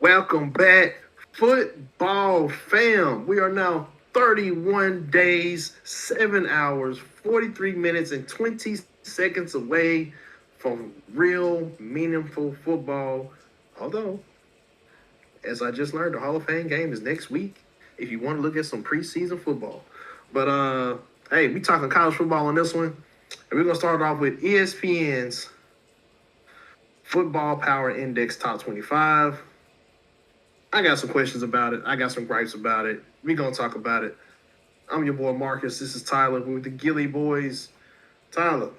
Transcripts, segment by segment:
Welcome back, football fam. We are now 31 days, 7 hours, 43 minutes, and 20 seconds away from real, meaningful football. Although, as I just learned, the Hall of Fame game is next week if you want to look at some preseason football. But, hey, we talking college football on this one. And we're going to start off with ESPN's Football Power Index Top 25. I got some questions about it. I got some gripes about it. We're going to talk about it. I'm your boy Marcus. This is Tyler. We're with the Gilly Boys. Tyler,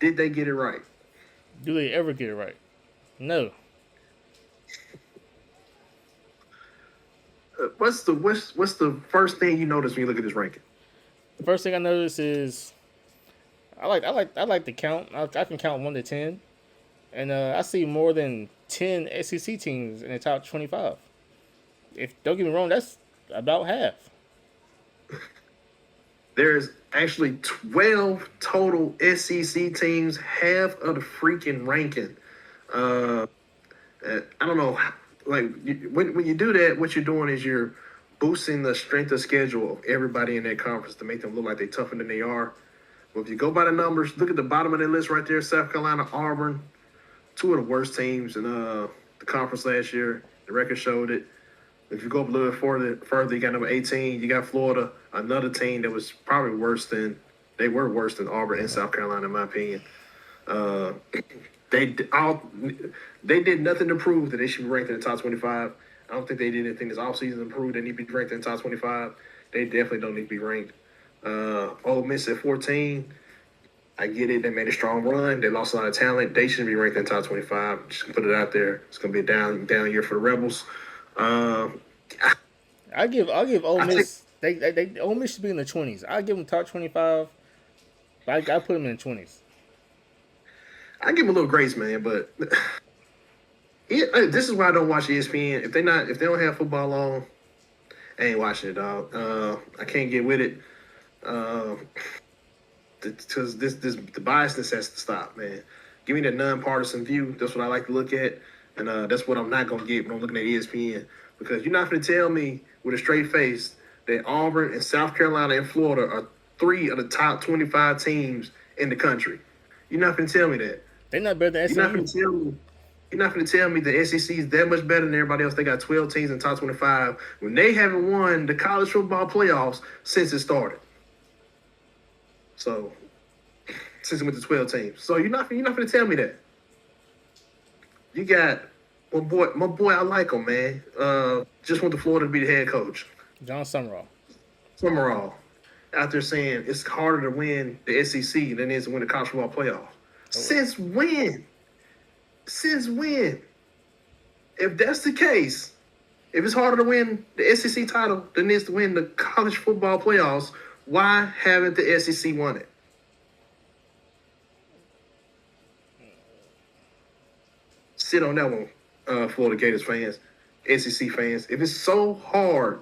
did they get it right? Do they ever get it right? No. What's the first thing you notice when you look at this ranking? The first thing I notice is I like to count. I can count 1 to 10, and I see more than 10 SEC teams in the top 25. If don't get me wrong, that's about half. There's actually 12 total SEC teams, half of the freaking ranking. Uh, I don't know. Like when you do that, what you're doing is you're boosting the strength of schedule of everybody in that conference to make them look like they're tougher than they are. But if you go by the numbers, look at the bottom of that list right there: South Carolina, Auburn, two of the worst teams in the conference last year. The record showed it. If you go up a little bit further, you got number 18. You got Florida, another team that was probably worse than Auburn and South Carolina, in my opinion. Uh, they all they did nothing to prove that they should be ranked in the top 25. I don't think they did anything this offseason to prove they need to be ranked in the top 25. They definitely don't need to be ranked. Ole Miss at 14. I get it. They made a strong run. They lost a lot of talent. They shouldn't be ranked in the top 25. Just put it out there. It's going to be a down year for the Rebels. Um, I'll give Ole I think Miss. They Ole Miss should be in the 20s. I give them top 25. But I put them in the 20s. I give them a little grace, man. But this is why I don't watch ESPN. If they don't have football on, I ain't watching it, dog. I can't get with it. Because the biasness has to stop, man. Give me the nonpartisan view. That's what I like to look at, and that's what I'm not gonna get when I'm looking at ESPN. Because you're not gonna tell me with a straight face that Auburn and South Carolina and Florida are three of the top 25 teams in the country. You're not gonna tell me that. They're not better than You're not SMU. gonna tell me. You're not going to tell me the SEC is that much better than everybody else. They got 12 teams in the top 25 when they haven't won the college football playoffs since it started. So, since it went to 12 teams. So you're not going to tell me that. You got my boy. I like him, man. Just went to Florida to be the head coach. John Summerall. Summerall out there saying it's harder to win the SEC than it is to win the college football playoffs. Oh, Since when? Since when? If that's the case, if it's harder to win the SEC title than it is to win the college football playoffs, why haven't the SEC won it? Sit on that one, Florida Gators fans, SEC fans. If it's so hard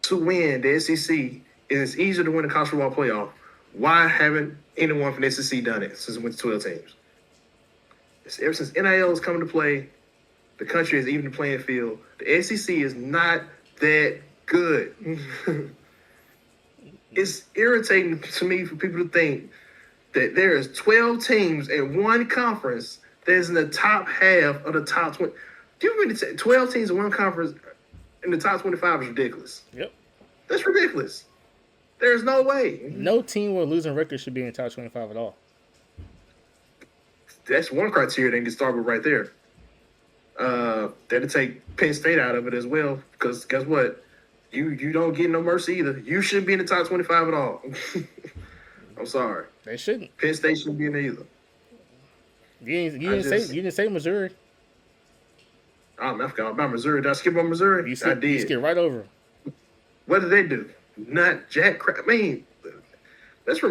to win the SEC and it's easier to win the college football playoff, why haven't anyone from the SEC done it since it went to 12 teams? Ever since NIL has come into play, the country has evened the playing field. The SEC is not that good. It's irritating to me for people to think that there is 12 teams in one conference that is in the top half of the top 20. Do you really say 12 teams in one conference in the top 25 is ridiculous? yep. That's ridiculous. There's no way. No team with a losing record should be in the top 25 at all. That's one criteria they can start with right there. That'll take Penn State out of it as well, because guess what? You don't get no mercy either. You shouldn't be in the top 25 at all. I'm sorry. They shouldn't. Penn State shouldn't be in there either. You didn't say Missouri. I forgot about Missouri. Did I skip on Missouri? You I skip, did. right over 'em. What did they do? Not jack crap. I mean, let me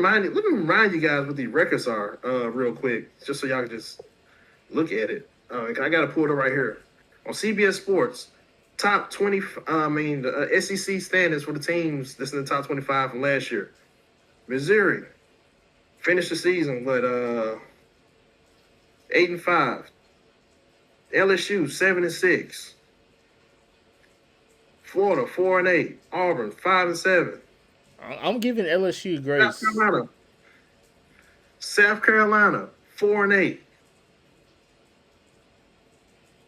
remind you guys what these records are real quick, just so y'all can just look at it. I got to pull it up right here. On CBS Sports, top 20, the SEC standings for the teams that's in the top 25 from last year. Missouri finished the season with 8-5. LSU 7-6. Florida 4-8. Auburn 5-7. I'm giving LSU South grace. Carolina. South Carolina 4-8.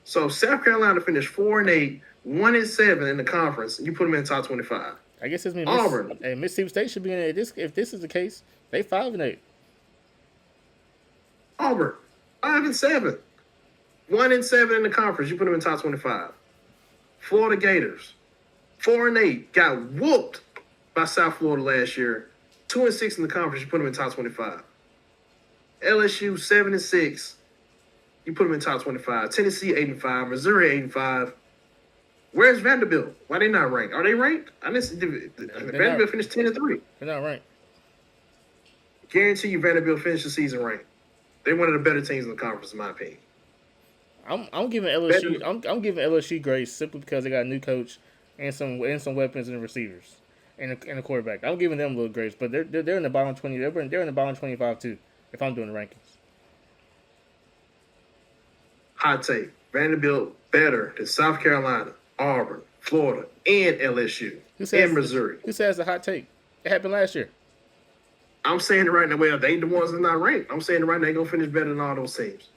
So South Carolina finished 4-8, 1-7 in the conference. You put them in the top 25. I guess it's me. Auburn, Mississippi State should be in it. If this is the case, they 5-8. Auburn 5-7, 1-7 in the conference. You put them in the top 25. Florida Gators 4-8, got whooped by South Florida last year. 2-6 in the conference. You put them in the top 25. LSU 7-6. You put them in top 25. Tennessee 8-5. Missouri 8-5. Where's Vanderbilt? Why they not ranked? Are they ranked? I didn't see Vanderbilt finished 10-3. They're not ranked. Guarantee you Vanderbilt finished the season ranked. They're one of the better teams in the conference, in my opinion. I'm giving LSU. I'm giving LSU grace simply because they got a new coach and some weapons and receivers and a quarterback. I'm giving them a little grace, but they're in the bottom 20. They're in the bottom 25 too. If I'm doing the rankings. Hot take. Vanderbilt better than South Carolina, Auburn, Florida, and LSU, and Missouri. Who says a hot take? It happened last year. I'm saying it right now. Well, they the ones that are not ranked. I'm saying it right now. They're going to finish better than all those teams.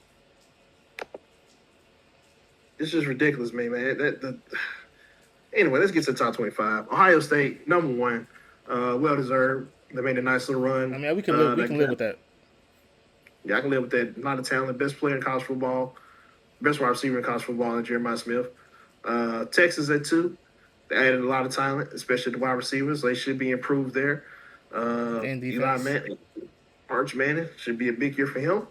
It's just ridiculous, man. Anyway, let's get to the top 25. Ohio State, number one. Well-deserved. They made a nice little run. I mean, we can live with that. Yeah, I can live with that. A lot of talent. Best player in college football. Best wide receiver in college football is Jeremiah Smith. Texas at 2. They added a lot of talent, especially the wide receivers. They should be improved there. And Eli Manning, Arch Manning should be a big year for him.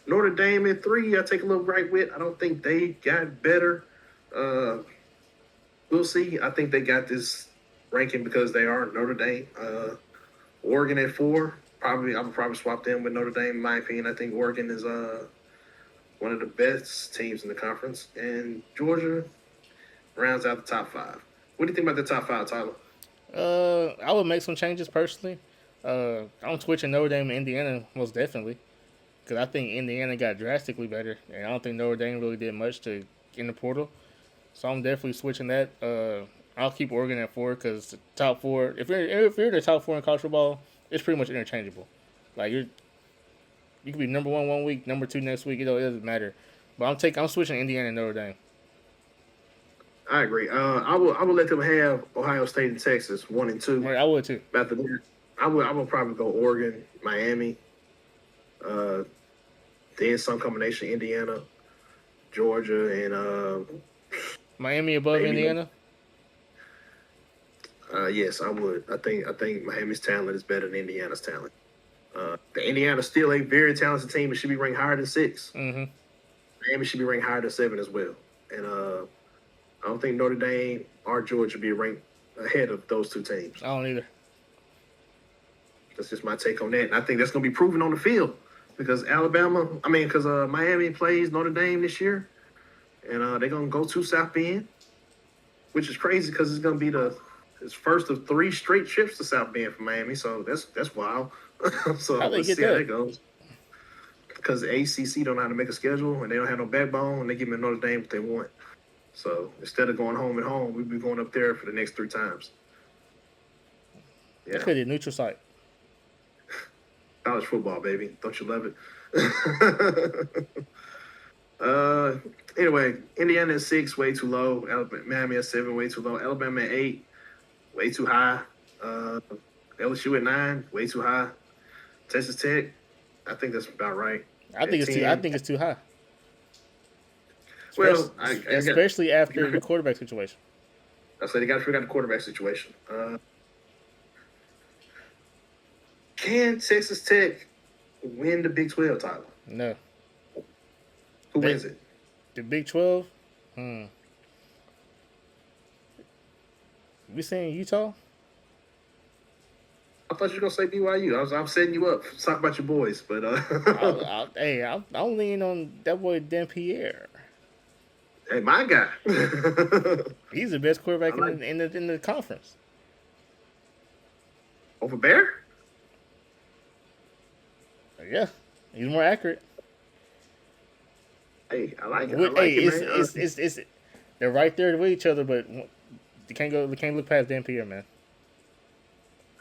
Notre Dame at 3, I take a little right with. I don't think they got better. We'll see. I think they got this ranking because they are Notre Dame. Oregon at 4. I would probably swap them with Notre Dame, in my opinion. I think Oregon is one of the best teams in the conference. And Georgia rounds out the top 5. What do you think about the top 5, Tyler? I would make some changes personally. I'm switching Notre Dame to Indiana most definitely because I think Indiana got drastically better, and I don't think Notre Dame really did much to in the portal. So I'm definitely switching that. I'll keep Oregon at 4 because the top 4. If you're the top 4 in college football, it's pretty much interchangeable. Like you could be number 1 week, number 2 next week. It doesn't matter. But I'm switching Indiana and Notre Dame. I agree. I will let them have Ohio State and Texas 1 and 2. Right, I would too. After that, I would probably go Oregon, Miami, then some combination Indiana, Georgia, and Miami above Indiana. Yes, I would. I think Miami's talent is better than Indiana's talent. The Indiana's still a very talented team. It should be ranked higher than 6. Mm-hmm. Miami should be ranked higher than 7 as well. And I don't think Notre Dame or Georgia should be ranked ahead of those 2 teams. I don't either. That's just my take on that. And I think that's going to be proven on the field because Miami plays Notre Dame this year. And they're going to go to South Bend, which is crazy because it's going to be it's first of 3 straight trips to South Bend for Miami. So that's wild. So let's see how that goes. Because the ACC don't know how to make a schedule and they don't have no backbone and they give them Notre Dame what they want. So instead of going home and home, we'll be going up there for the next 3 times. Yeah. That could be a neutral site. College football, baby. Don't you love it? Anyway, Indiana at 6, way too low. Miami at 7, way too low. Alabama at 8, way too high. LSU at 9, way too high. Texas Tech, I think that's about right. I think it's too high. Well, especially after the quarterback situation. I said you got to figure out the quarterback situation. Can Texas Tech win the Big 12 title? No. Who wins it? The Big 12? We saying Utah? I thought you were gonna say BYU. I'm setting you up. Talk about your boys, but I'm leaning on that boy Dan Pierre. Hey, my guy. He's the best quarterback in the conference. Over Bear? Yeah, he's more accurate. Hey, I like it. I Hey, like it, man. it's they're right there with each other, but they can't look past Dan Pierre, man.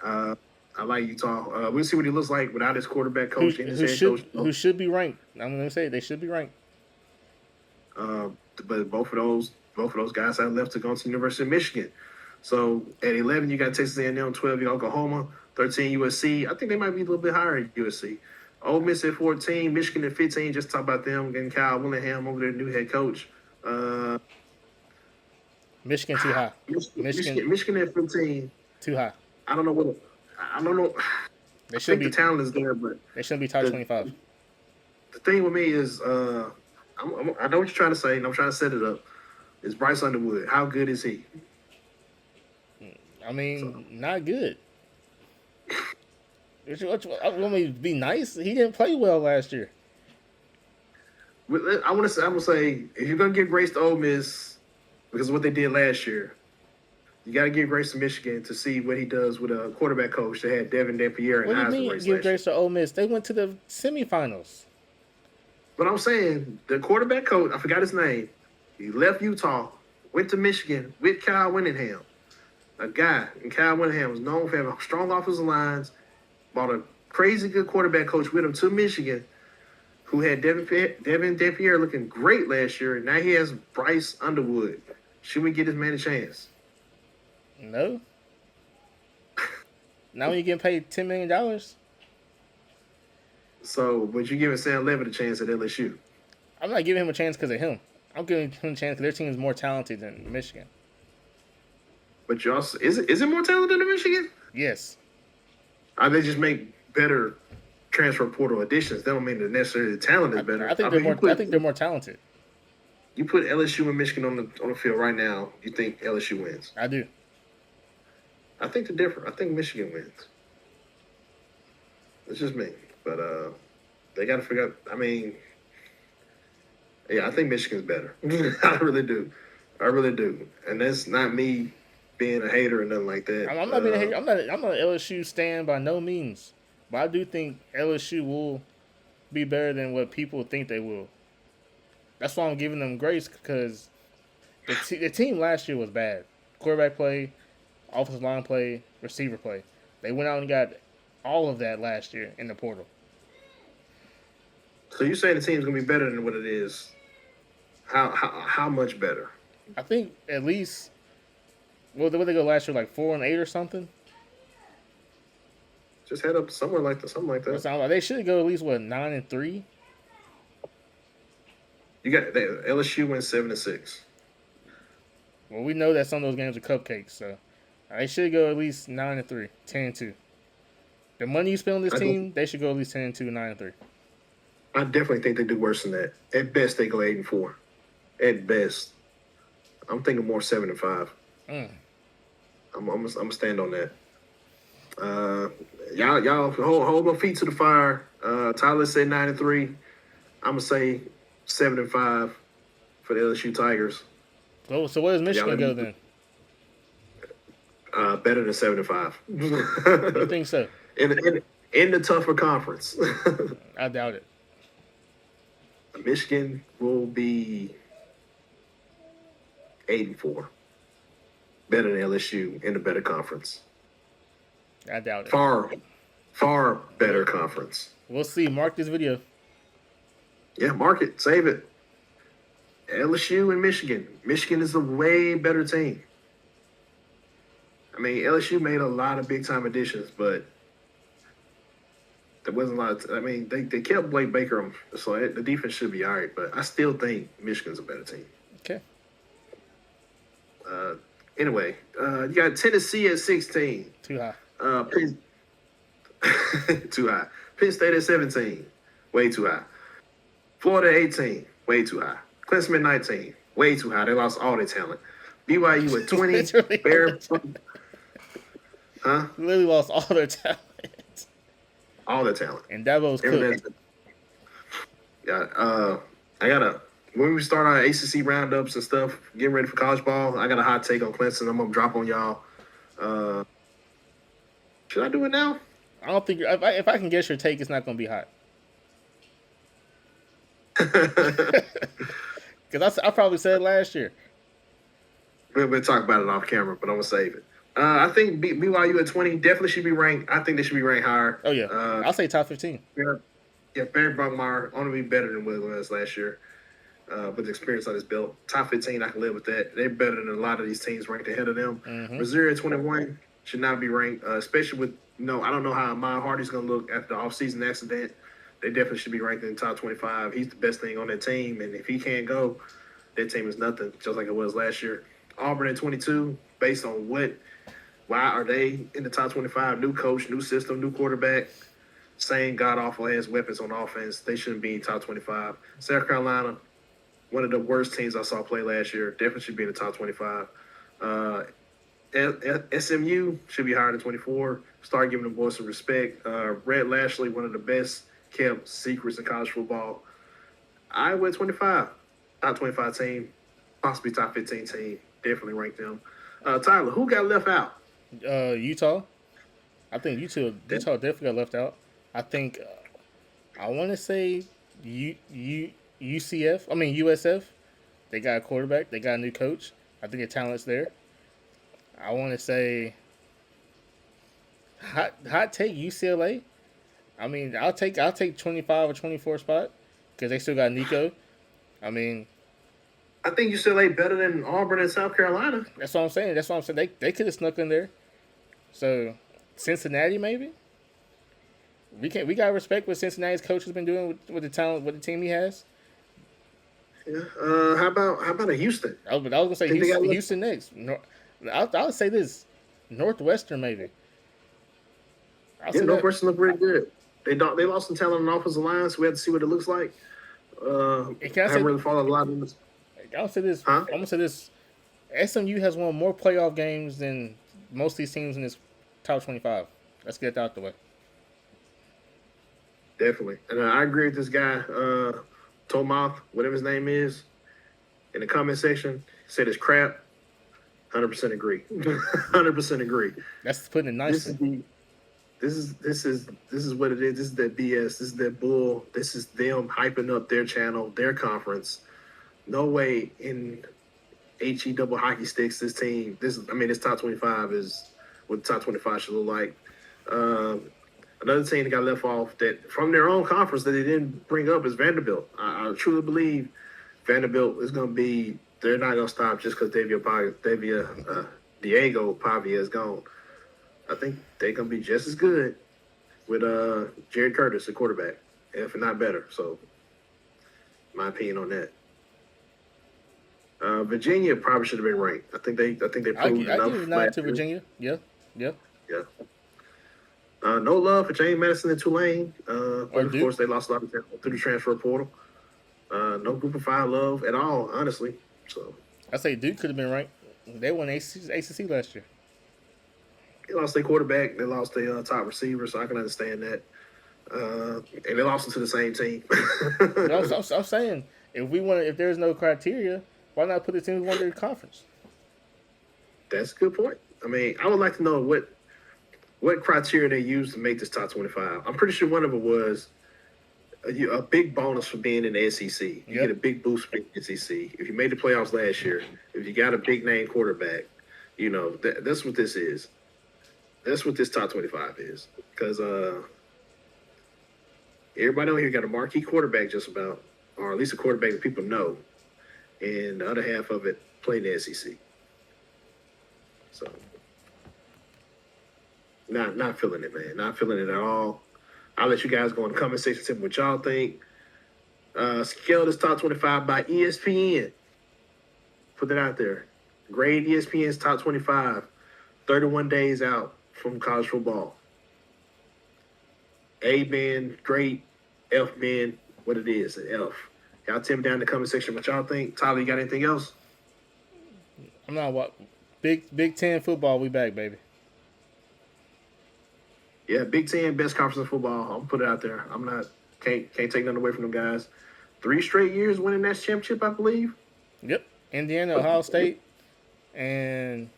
I like Utah. We'll see what he looks like without his quarterback coach and his head coach. Who should be ranked. I'm gonna say they should be ranked. Uh, but both of those guys have left to go to the University of Michigan. So at 11, you got Texas A&M. 12, you got Oklahoma. 13, USC. I think they might be a little bit higher at USC. Ole Miss at 14, Michigan at 15. Just talk about them getting Kyle Willingham over their new head coach. Michigan too high. Michigan at 15. Too high. I don't know what. I don't know. They I should think be. the talent is there, but They shouldn't be top 25. the thing with me is, I know what you're trying to say, and I'm trying to set it up. Is Bryce Underwood? How good is he? I mean, not good. I want me to be nice. He didn't play well last year. I'm gonna say, if you're gonna give grace to Ole Miss because of what they did last year, you got to give grace to Michigan to see what he does with a quarterback coach that had Devin Dampier and What do you Heisman mean race give last year. grace to Ole Miss? They went to the semifinals. But I'm saying the quarterback coach, I forgot his name. He left Utah, went to Michigan with Kyle Willingham. A guy, and Kyle Willingham was known for having strong offensive lines, brought a crazy good quarterback coach with him to Michigan, who had Devin Dampier looking great last year, and now he has Bryce Underwood. Should we get this man a chance? No. Now you're getting paid $10 million. So, but you giving Sam Levitt a chance at LSU? I'm not giving him a chance because of him. I'm giving him a chance because their team is more talented than Michigan. But you also is it more talented than Michigan? Yes. They just make better transfer portal additions. That don't mean that necessarily the talent is better. I think they're more. I think they're more talented. You put LSU and Michigan on the field right now. You think LSU wins? I do. I think they're different. I think Michigan wins. It's just me, but they got to figure out. I mean, yeah, I think Michigan's better. I really do. And that's not me being a hater or nothing like that. I'm not being a hater. I'm not an LSU stan by no means, but I do think LSU will be better than what people think they will. That's why I'm giving them grace because the team last year was bad. Quarterback play, offensive line play, receiver play. They went out and got all of that last year in the portal. So you saying the team's gonna be better than what it is? How much better? I think at least. Well, what they go last year, like 4-8 or something. Just head up somewhere like that, something like that. They should go at least 9-3. You got LSU went 7-6. Well, we know that some of those games are cupcakes, so they should go at least 9-3, 10-2. The money you spend on this team, they should go at least 10-2, 9-3. I definitely think they do worse than that. At best, they go 8-4. At best, I'm thinking more 7-5. I'm gonna stand on that. Y'all hold my feet to the fire. Tyler said 9-3. I'm gonna say 7-5 for the LSU Tigers. So where does Michigan go then? Better than 7-5. You think so? In the tougher conference. I doubt it. Michigan will be 8-4. Better than LSU in a better conference. I doubt it. Far better conference. We'll see. Mark this video. Yeah, mark it. Save it. LSU and Michigan. Michigan is a way better team. I mean, LSU made a lot of big-time additions, but there wasn't a lot of – I mean, they kept Blake Baker, so the defense should be all right, but I still think Michigan's a better team. Okay. Anyway, you got Tennessee at 16. Too high. Too high. Penn State at 17. Way too high. Florida 18. Way too high. Clemson at 19. Way too high. They lost all their talent. BYU at 20. Huh? Literally lost all their talent. All their talent. And Dabo's cooked. Yeah. When we start our ACC roundups and stuff, getting ready for college ball, I got a hot take on Clemson. I'm gonna drop on y'all. Should I do it now? I don't think if I can guess your take, it's not gonna be hot. Because I probably said last year. We'll talk about it off camera, but I'm gonna save it. I think BYU at 20 definitely should be ranked. I think they should be ranked higher. Oh yeah, I'll say top 15. Yeah, Barry Bruckmeyer only be better than what it was last year. With the experience on his belt, top 15, I can live with that. They're better than a lot of these teams ranked ahead of them. Mm-hmm. Missouri at 21 should not be ranked, especially with I don't know how Ahmad Hardy's gonna look after the offseason accident. They definitely should be ranked in the top 25. He's the best thing on that team, and if he can't go, that team is nothing, just like it was last year. Auburn at 22, based on why are they in the top 25? New coach, new system, new quarterback, same god awful ass weapons on offense. They shouldn't be in top 25. South Carolina, one of the worst teams I saw play last year, definitely should be in the top 25. SMU should be higher than 24. Start giving them boys some respect. Red Lashley, one of the best kept secrets in college football. Iowa at 25, top 25 team, possibly top 15 team. Definitely rank them. Tyler, who got left out? Utah. I think Utah definitely got left out. I think I want to say UCF. I mean USF. They got a quarterback. They got a new coach. I think the talent's there. I want to say hot take UCLA. I mean, I'll take 25 or 24 spot because they still got Nico. I mean, I think UCLA better than Auburn and South Carolina. That's what I'm saying. They could have snuck in there. So Cincinnati maybe. We got respect what Cincinnati's coach has been doing with the talent, with the team he has. Yeah. How about a Houston? I was gonna say Houston next. I would say this, Northwestern maybe. Northwestern look pretty good. They lost some talent on the offensive line, so we have to see what it looks like. I haven't really followed a lot of this. I'll say this. Huh? I'm gonna say this. SMU has won more playoff games than most of these teams in this top 25. Let's get that out the way. Definitely, and I agree with this guy, Tomoth, whatever his name is, in the comment section. Said it's crap. 100% agree. 100% agree. That's putting it nicely. This is what it is. This is that BS. This is that bull. This is them hyping up their channel, their conference. No way in HE double hockey sticks this team. This top 25 is what the top 25 should look like. Another team that got left off that from their own conference that they didn't bring up is Vanderbilt. I truly believe Vanderbilt is going to be. They're not going to stop just because Diego Pavia is gone. I think they're going to be just as good with Jared Curtis, the quarterback, if not better. So, my opinion on that. Virginia probably should have been ranked. I think they proved enough. I give a nod to Virginia. Yeah. No love for James Madison and Tulane. But of course, they lost a lot of talent through the transfer portal. No Group of Five love at all, honestly. So I say Duke could have been ranked. They won ACC last year. They lost their quarterback. They lost their top receiver, so I can understand that. And they lost them to the same team. I'm saying if there's no criteria, why not put the team who won their conference? That's a good point. I mean, I would like to know what criteria they used to make this top 25. I'm pretty sure one of it was a big bonus for being in the SEC. You get a big boost for the SEC. If you made the playoffs last year, if you got a big name quarterback, that's what this is. That's what this top 25 is. Because everybody on here got a marquee quarterback just about, or at least a quarterback that people know. And the other half of it playing the SEC. So, not feeling it, man. Not feeling it at all. I'll let you guys go in the comment section, tell me what y'all think. Scale this top 25 by ESPN. Put that out there. Grade ESPN's top 25. 31 days out from college football. A being great, F being what it is, an F. Y'all tell me down in the comment section what y'all think. Tyler, you got anything else? I'm not what Big Ten football. We back, baby. Yeah, Big Ten, best conference in football. I'm gonna put it out there. Can't take nothing away from them guys. 3 straight years winning that championship, I believe. Yep. Indiana, Ohio State, and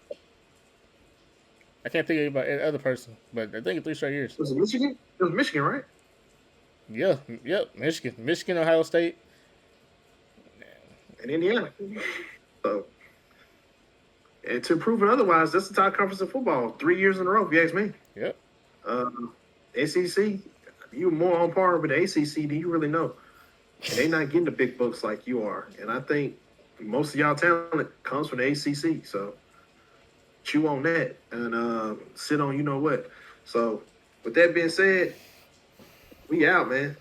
I can't think of anybody, other person, but I think it's 3 straight years. Was it Michigan? It was Michigan, right? Yeah. Yep. Michigan, Ohio State, and Indiana. So, and to prove it otherwise, that's the top conference in football 3 years in a row. If you ask me, Yep. SEC, you more on par with the ACC than you really know, and they're not getting the big books like you are. And I think most of y'all talent comes from the ACC. So chew on that and sit on you know what. So with that being said, we out, man.